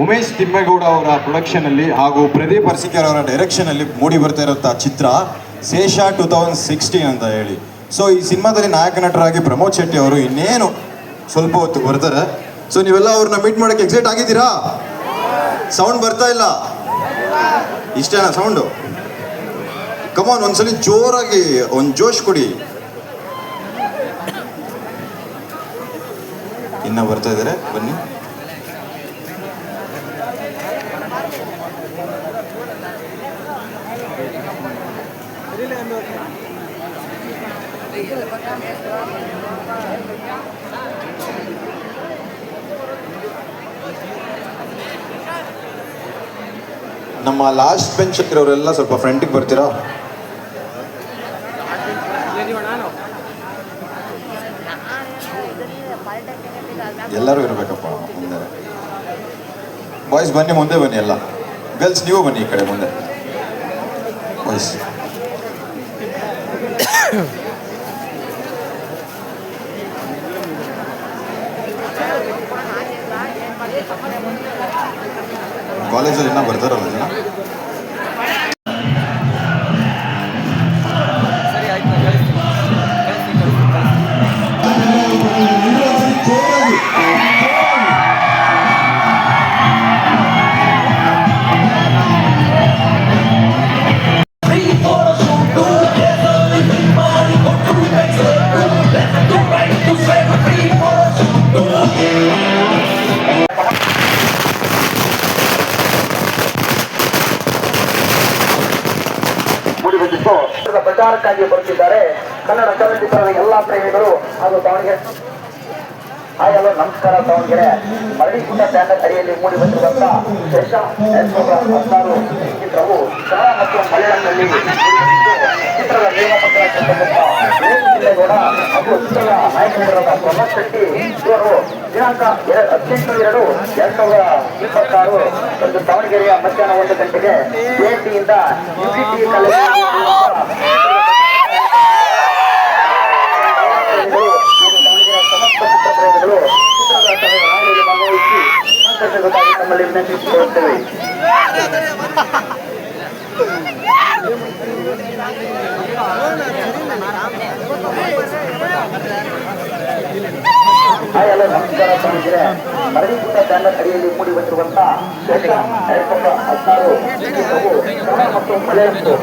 ಉಮೇಶ್ ತಿಮ್ಮೇಗೌಡ ಅವರ ಪ್ರೊಡಕ್ಷನ್ ಅಲ್ಲಿ ಹಾಗೂ ಪ್ರದೀಪ್ ಅರ್ಸಿಕರ್ ಅವರ ಡೈರೆಕ್ಷನ್ ಅಲ್ಲಿ ಮೂಡಿ ಬರ್ತಾ ಇರುವಂತಹ ಚಿತ್ರ ಶೇಷ 2016 ಅಂತ ಹೇಳಿ. ಸೊ ಈ ಸಿನಿಮಾದಲ್ಲಿ ನಾಯಕ ನಟರಾಗಿ ಪ್ರಮೋದ್ ಶೆಟ್ಟಿ ಅವರು ಇನ್ನೇನು ಸ್ವಲ್ಪ ಹೊತ್ತು ಬರ್ತಾರೆ. ಸೊ ನೀವೆಲ್ಲ ಅವ್ರನ್ನ ಮೀಟ್ ಮಾಡಕ್ಕೆ ಎಕ್ಸೈಟ್ ಆಗಿದ್ದೀರಾ? ಸೌಂಡ್ ಬರ್ತಾ ಇಲ್ಲ, ಇಷ್ಟೇನಾ ಸೌಂಡು? ಕಮಾನ್, ಒಂದ್ಸಲಿ ಜೋರಾಗಿ ಒಂದು ಜೋಶ್ ಕೊಡಿ. ಇನ್ನ ಬರ್ತಾ ಇದ್ದಾರೆ, ಬನ್ನಿ. ನಮ್ಮ ಲಾಸ್ಟ್ ಬೆಂಚ್ ಅವರೆಲ್ಲ ಸ್ವಲ್ಪ ಫ್ರಂಟಿಗೆ ಬರ್ತೀರಾ? ಎಲ್ಲರೂ ಇರಬೇಕಪ್ಪ ಮುಂದೆ. ಬಾಯ್ಸ್ ಬನ್ನಿ, ಮುಂದೆ ಬನ್ನಿ. ಎಲ್ಲ ಗರ್ಲ್ಸ್ ನೀವು ಬನ್ನಿ ಈ ಕಡೆ ಮುಂದೆ. ಬಾಯ್ಸ್ ಕಾಲೇಜಲ್ಲಿ ಇನ್ನೂ ಬರ್ತಾರಲ್ಲ ಜನ. ಪ್ರಚಾರಕ್ಕಾಗಿ ಬರುತ್ತಿದ್ದಾರೆ ಕನ್ನಡ ಚಲನಚಿತ್ರದ ಎಲ್ಲಾ ಪ್ರೇಮಿಗಳು ಹಾಗೂ ದಾವಣಗೆರೆ. ಹಾಯ್ ಹಲೋ ನಮಸ್ಕಾರ. ದಾವಣಗೆರೆ ಮರಳಿಕುಂಡ ಬ್ಯಾನರ್ ಅಡಿಯಲ್ಲಿ ಮೂಡಿ ಬಂದಿರುವಂತಹ ಶೇಷ 2016 ಚಿತ್ರವು ಕನ್ನಡ ಮತ್ತು ಮಲಯಾಳಂನಲ್ಲಿ ಚಿತ್ರದ ನಿರ್ಮಾಪಕರ ತಿಮ್ಮೇಗೌಡ ಹಾಗೂ ಚಿತ್ರದ ನಾಯಕರಾದ ಪ್ರಮೋದ್ ಶೆಟ್ಟಿ ಇವರು ದಿನಾಂಕ 18/2/2026 ಒಂದು ದಾವಣಗೆರೆಯ ಮಧ್ಯಾಹ್ನ 1 ಗಂಟೆಗೆ ಜೆಎನ್ಟಿಯಿಂದ ಯುಪಿಟಿ ಕಾಲೇಜು ನಮ್ಮಲ್ಲಿ ವಿನಂತಿಸಿಕೊಳ್ಳುತ್ತೇವೆ. ಹಾಯ್ ಹಲೋ ನಮಸ್ಕಾರ. ದಾವಣಗೆರೆ ಮರಳಿಕುಂಡ ಬ್ಯಾನರ್ ಅಡಿಯಲ್ಲಿ ಮೂಡಿ ಬಂದಿರುವಂತಹ ಶೇಷ 2016 ಚಿತ್ರವು ಕನ್ನಡ ಮತ್ತು ಮಲಯಾಳಂದು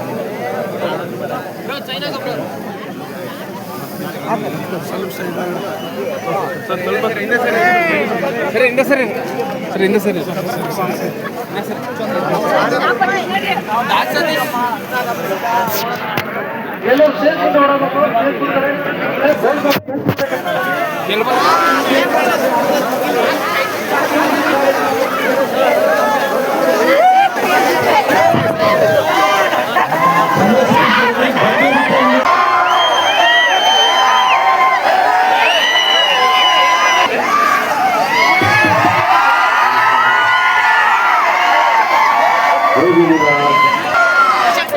ಎಲ್ಲರೂ ಸೇರ್ಕೊಂಡು ನೋಡಬೇಕು.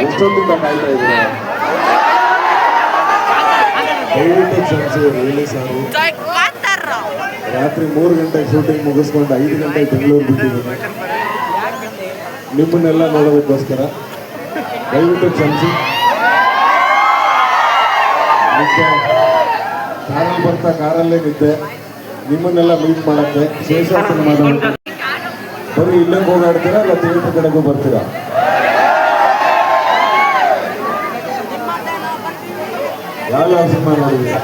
ಎಷ್ಟೊತ್ತಿಂದ ಕಾಯ್ತಾ ಇದ್ದೀರಾ? ದಯವಿಟ್ಟು ಕ್ಷಮಿಸಿ, ರಿಲೀಸ್ ಆಗಿ ರಾತ್ರಿ 3 ಗಂಟೆಗೆ ಶೂಟಿಂಗ್ ಮುಗಿಸ್ಕೊಂಡು 5 ಗಂಟೆಗೆ ಬೆಂಗಳೂರು ಬಿಟ್ಟಿದ್ದೀನಿ ನಿಮ್ಮನ್ನೆಲ್ಲ ನೋಡೋದಕ್ಕೋಸ್ಕರ. ದಯವಿಟ್ಟು ಕ್ಷಮಿಸಿ. ನಿದ್ದೆ ಕಾರಲ್ಲಿ ಬರ್ತಾ ಕಾರಲ್ಲೇ ನಿದ್ದೆ. ನಿಮ್ಮನ್ನೆಲ್ಲ ಮೀಟ್ ಮಾಡೋಕ್ಕೆ ಶೇಷ ಸಿನಿಮಾದ ಬರೀ ಇಲ್ಲೇ ಹೋಗಾಡ್ತೀರಾ ಇಲ್ಲ ಥಿಯೇಟರ್ ಕಡೆಗೂ ಬರ್ತೀರಾ? ಯಾವ ಸಿನಿಮಾ ನೋಡಿದ್ದೀರಾ?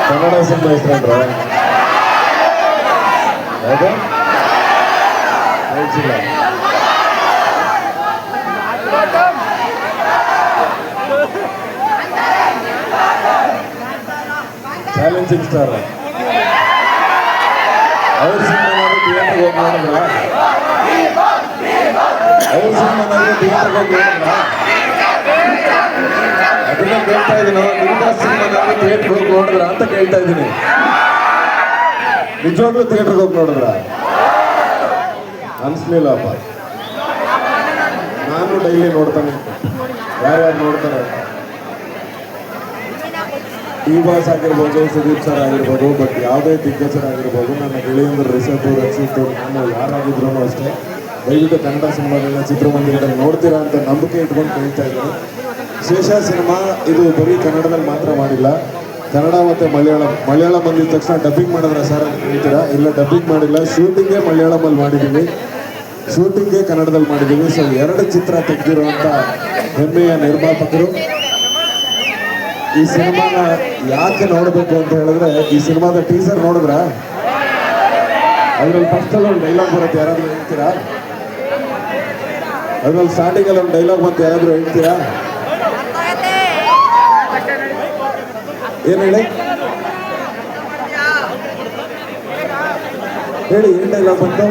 ಕನ್ನಡ ಸಿನಿಮಾ ಇಷ್ಟಂದ್ರ ಯಾವುದು ಹೇಳ್ಸಿಲ್ಲ. ಚಾಲೆಂಜಿಂಗ್ ಸ್ಟಾರ್ ಅವ್ರ ಸಿನಿಮಾ ಥಿಯೇಟರ್ಗೆ ಹೋಗಿ ನೋಡಿದ್ರ? ಅವ್ರ ಸಿನಿಮಾ ಥಿಯೇಟರ್ಗೆ ಹೋಗಿ ನೋಡಿದ್ರ? ಅದನ್ನ ಕೇಳ್ತಾ ಇದ್ದೀನಿ. ನಿಮ್ಮ ಸಿನಿಮಾ ಥಿಯೇಟರ್ಗೆ ಹೋಗಿ ನೋಡಿದ್ರ ಅಂತ ಕೇಳ್ತಾ ಇದ್ದೀನಿ. ನಿಜವಾಗ್ಲೂ ಥಿಯೇಟರ್ಗೆ ಹೋಗಿ ನೋಡಿದ್ರ? ಅನ್ಸ್ಲಿಲ್ಲಪ್ಪ. ನಾನು ಡೈಲಿ ನೋಡ್ತಾನೆ, ಯಾರ್ಯಾರು ನೋಡ್ತಾರೆ. ಡಿ ಬಾಸ್ ಆಗಿರ್ಬೋದು, ಸುದೀಪ್ ಸರ್ ಆಗಿರ್ಬೋದು, ಬಟ್ ಯಾವುದೇ ದಿಗ್ಗಜರಾಗಿರ್ಬೋದು, ನನ್ನ ಗೆಳೆಯಂದ್ರ ರಿಷಬ್, ರಕ್ಷಿತ್, ನಾನು ಯಾರಾಗಿದ್ರು ಅಷ್ಟೇ ದಯವಿಟ್ಟು ಕನ್ನಡ ಸಿನಿಮಾಗಳನ್ನ ಚಿತ್ರಮಂದಿರದಲ್ಲಿ ನೋಡ್ತೀರಾ ಅಂತ ನಂಬಿಕೆ ಇಟ್ಕೊಂಡು ಕೇಳ್ತಾ ಇದ್ದೀನಿ. ಶೇಷ ಸಿನಿಮಾ ಇದು ಬರೀ ಕನ್ನಡದಲ್ಲಿ ಮಾತ್ರ ಮಾಡಿಲ್ಲ, ಕನ್ನಡ ಮತ್ತು ಮಲಯಾಳಂ ಬಂದಿದ ತಕ್ಷಣ ಡಬ್ಬಿಂಗ್ ಮಾಡಿದ್ರೆ ಸರ್ ಅಂತ ಹೇಳ್ತೀರಾ, ಇಲ್ಲ ಡಬ್ಬಿಂಗ್ ಮಾಡಿಲ್ಲ, ಶೂಟಿಂಗೇ ಮಲಯಾಳಮಲ್ಲಿ ಮಾಡಿದ್ದೀವಿ, ಶೂಟಿಂಗೇ ಕನ್ನಡದಲ್ಲಿ ಮಾಡಿದ್ದೀವಿ. ಸೊ 2 ಚಿತ್ರ ತೆಗೆದಿರುವಂಥ ಹೆಮ್ಮೆಯ ನಿರ್ಮಾಪಕರು. ಈ ಸಿನಿಮಾನ ಯಾಕೆ ನೋಡಬೇಕು ಅಂತ ಹೇಳಿದ್ರೆ, ಈ ಸಿನಿಮಾದ ಟೀಸರ್ ನೋಡಿದ್ರ ಅದ್ರಲ್ಲಿ ಫಸ್ಟಲ್ಲಿ ಒಂದು ಡೈಲಾಗ್ ಬರುತ್ತೆ, ಯಾರಾದರೂ ಹೇಳ್ತೀರಾ? ಅದ್ರಲ್ಲಿ ಸ್ಟಾರ್ಟಿಂಗಲ್ಲಿ ಒಂದು ಡೈಲಾಗ್ ಬಂತು, ಯಾರಾದರೂ ಹೇಳ್ತೀರಾ? ಏನು ಹೇಳಿ ಹೇಳಿ, ಏನು ಡೈಲಾಗ್ ಬಂತು?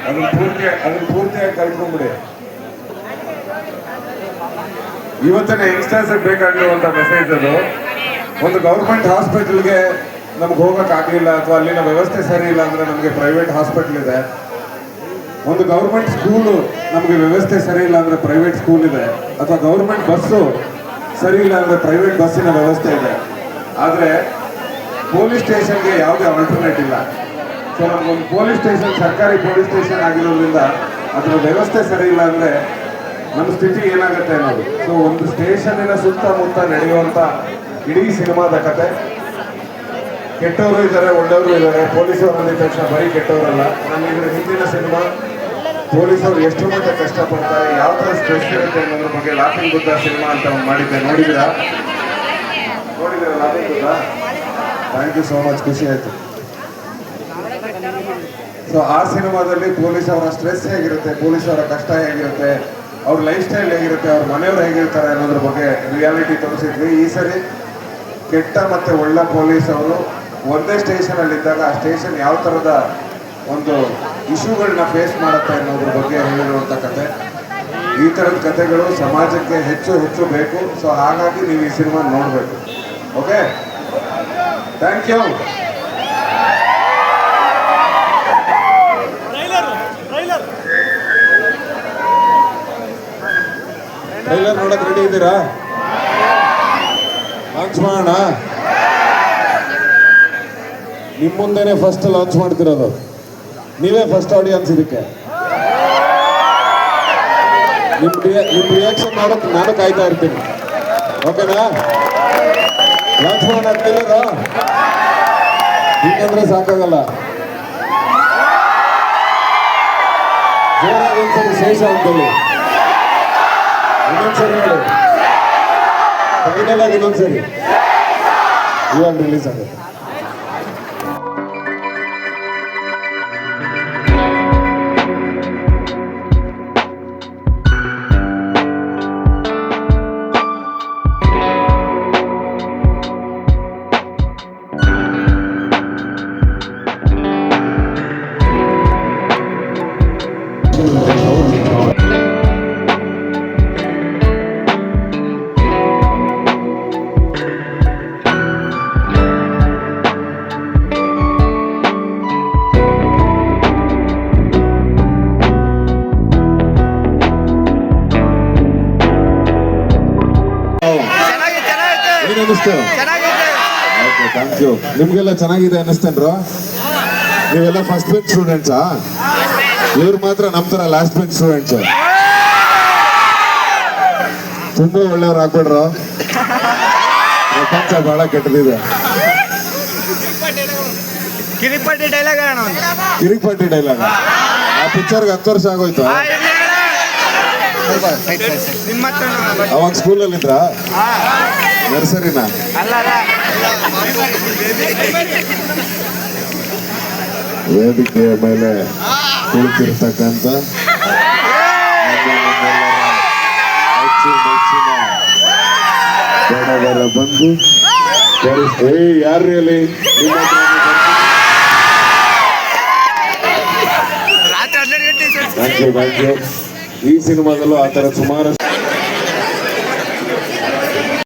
ಅದನ್ನ ಪೂರ್ತಿಯಾಗಿ ಕಳ್ಕೊಂಡ್ಬಿಡಿ. ಇವತ್ತಿನ ಯಂಗ್ಸ್ಟರ್ಸ್ ಬೇಕಾಗಿರುವಂಥ ಮೆಸೇಜ್ ಅದು. ಒಂದು ಗೌರ್ಮೆಂಟ್ ಹಾಸ್ಪಿಟಲ್ಗೆ ನಮ್ಗೆ ಹೋಗೋಕ್ಕಾಗಲಿಲ್ಲ ಅಥವಾ ಅಲ್ಲಿನ ವ್ಯವಸ್ಥೆ ಸರಿ ಇಲ್ಲ ಅಂದರೆ ನಮಗೆ ಪ್ರೈವೇಟ್ ಹಾಸ್ಪಿಟಲ್ ಇದೆ. ಒಂದು ಗೌರ್ಮೆಂಟ್ ಸ್ಕೂಲು ನಮಗೆ ವ್ಯವಸ್ಥೆ ಸರಿ ಇಲ್ಲ ಅಂದರೆ ಪ್ರೈವೇಟ್ ಸ್ಕೂಲ್ ಇದೆ, ಅಥವಾ ಗೌರ್ಮೆಂಟ್ ಬಸ್ಸು ಸರಿ ಇಲ್ಲ ಅಂದರೆ ಪ್ರೈವೇಟ್ ಬಸ್ಸಿನ ವ್ಯವಸ್ಥೆ ಇದೆ. ಆದರೆ ಪೊಲೀಸ್ ಸ್ಟೇಷನ್ಗೆ ಯಾವುದೇ ಆಲ್ಟರ್ನೇಟ್ ಇಲ್ಲ. ಸೊ ನಮಗೊಂದು ಪೊಲೀಸ್ ಸ್ಟೇಷನ್, ಸರ್ಕಾರಿ ಪೊಲೀಸ್ ಸ್ಟೇಷನ್ ಆಗಿರೋದ್ರಿಂದ ಅದರ ವ್ಯವಸ್ಥೆ ಸರಿ ಇಲ್ಲ ಅಂದರೆ ನಮ್ಮ ಸ್ಥಿತಿ ಏನಾಗುತ್ತೆ ಅನ್ನೋದು. ಸೊ ಒಂದು ಸ್ಟೇಷನಿನ ಸುತ್ತಮುತ್ತ ನಡೆಯುವಂಥ ಇಡೀ ಸಿನಿಮಾದ ಕತೆ. ಕೆಟ್ಟವರು ಇದ್ದಾರೆ, ಒಳ್ಳೆಯವರು ಇದ್ದಾರೆ. ಪೊಲೀಸರು ಅಂದಿದ ತಕ್ಷಣ ಬರೀ ಕೆಟ್ಟವರಲ್ಲ. ನಾನು ಇದರ ಹಿಂದಿನ ಸಿನಿಮಾ ಪೊಲೀಸರು ಎಷ್ಟು ಮಟ್ಟ ಕಷ್ಟಪಡ್ತಾರೆ, ಯಾವ ಥರ ಸ್ಟ್ರೆಸ್ ಇರುತ್ತೆ ಅನ್ನೋದ್ರ ಬಗ್ಗೆ ಲಾಫಿಂಗ್ ಬುದ್ಧ ಸಿನಿಮಾ ಅಂತ ಒಂದು ಮಾಡಿದ್ದೆ. ನೋಡಿದ್ದೀರಾ laughing Buddha? Thank you so much, ಖುಷಿ ಆಯಿತು. ಸೊ ಆ ಸಿನಿಮಾದಲ್ಲಿ ಪೊಲೀಸವರ ಸ್ಟ್ರೆಸ್ ಹೇಗಿರುತ್ತೆ, ಪೊಲೀಸವರ ಕಷ್ಟ ಹೇಗಿರುತ್ತೆ, ಅವ್ರ ಲೈಫ್ ಸ್ಟೈಲ್ ಹೇಗಿರುತ್ತೆ, ಅವ್ರ ಮನೆಯವ್ರು ಹೇಗಿರ್ತಾರೆ ಅನ್ನೋದ್ರ ಬಗ್ಗೆ ರಿಯಾಲಿಟಿ ತೋರಿಸಿದ್ವಿ. ಈ ಸರಿ ಕೆಟ್ಟ ಮತ್ತು ಒಳ್ಳೆ ಪೊಲೀಸ್ ಅವರು ಒಂದೇ ಸ್ಟೇಷನಲ್ಲಿದ್ದಾಗ ಆ ಸ್ಟೇಷನ್ ಯಾವ ಥರದ ಒಂದು ಇಶ್ಯೂಗಳನ್ನ ಫೇಸ್ ಮಾಡುತ್ತೆ ಅನ್ನೋದ್ರ ಬಗ್ಗೆ ಹೇಳಿರುವಂಥ ಕತೆ. ಈ ಥರದ ಕತೆಗಳು ಸಮಾಜಕ್ಕೆ ಹೆಚ್ಚು ಹೆಚ್ಚು ಬೇಕು. ಸೊ ಹಾಗಾಗಿ ನೀವು ಈ ಸಿನಿಮಾ ನೋಡಬೇಕು. Okay, thank you. ಟ್ರೈಲರ್ ನೋಡಕ್ ರೆಡಿ ಇದ್ದೀರಾ? ಲಾಂಚ್ ಮಾಡೋಣ. ನಿಮ್ಮ ಮುಂದೆನೆ ಫಸ್ಟ್ ಲಾಂಚ್ ಮಾಡ್ತಿರೋದು, ನೀವೇ ಫಸ್ಟ್ ಆಡಿಯನ್ಸ್. ಇದಕ್ಕೆ ನಿಮ್ಮ ರಿಯಾಕ್ಷನ್ ಮಾಡೋಕೆ ನಾನು ಕಾಯ್ತಾ ಇರ್ತೀನಿ. ಓಕೆನಾ? ಲಾಂಚ್ ಮಾಡೋಣ ಟ್ರೈಲರ್. ಹಿಂಗಂದ್ರೆ ಸಾಕಾಗಲ್ಲ. ಜೋರಾಗಿ ಒಂದ್ಸರಿ ಶೇಷ ಅಂತೇಳಿ, ಇನ್ನೊಂದ್ಸರಿ ಹೇಳಿ, ಫೈನಲ್ ಆಗಿ ಇನ್ನೊಂದ್ಸರಿ. ಇವಾಗ ರಿಲೀಸ್ ಆಗುತ್ತೆ. Thank you. ನಿಮ್ಗೆಲ್ಲ ಚೆನ್ನಾಗಿದೆ ಅನ್ನಿಸ್ತೇನ್ರ? ನೀವೆಲ್ಲ ಫಸ್ಟ್ ಬೆಂಚ್ ಸ್ಟೂಡೆಂಟ್ಸಾ? ಇವ್ರು ಮಾತ್ರ ನಮ್ಮ ಥರ ಲಾಸ್ಟ್ ಬೆಂಚ್ ಸ್ಟೂಡೆಂಟ್ಸ್. ತುಂಬಾ ಒಳ್ಳೆಯವ್ರು ಆಗ್ಬಿಡ್ರ. ಪ್ರಪಂಚ ಬಹಳ ಕೆಟ್ಟದಿದೆ. ಕಿರಿಪಟ್ಟಿ ಡೈಲಾಗ್ ಕಿರಿಪಟ್ಟಿ ಡೈಲಾಗ್. ಆ ಪಿಕ್ಚರ್ಗೆ 10 ವರ್ಷ ಆಗೋಯ್ತು. ಅವಾಗ ಸ್ಕೂಲಲ್ಲಿ ಇದ್ರ? ನರ್ಸರಿನ? ವೇದಿಕೆಯ ಮೇಲೆ ಕುಳಿತಿರ್ತಕ್ಕಂಥ ಬಡವರ ಬಂಧು ಯಾರ್ರಿ ಅಲ್ಲಿ? Thank you. ಈ ಸಿನಿಮಾದಲ್ಲೂ ಆ ಥರ ಸುಮಾರು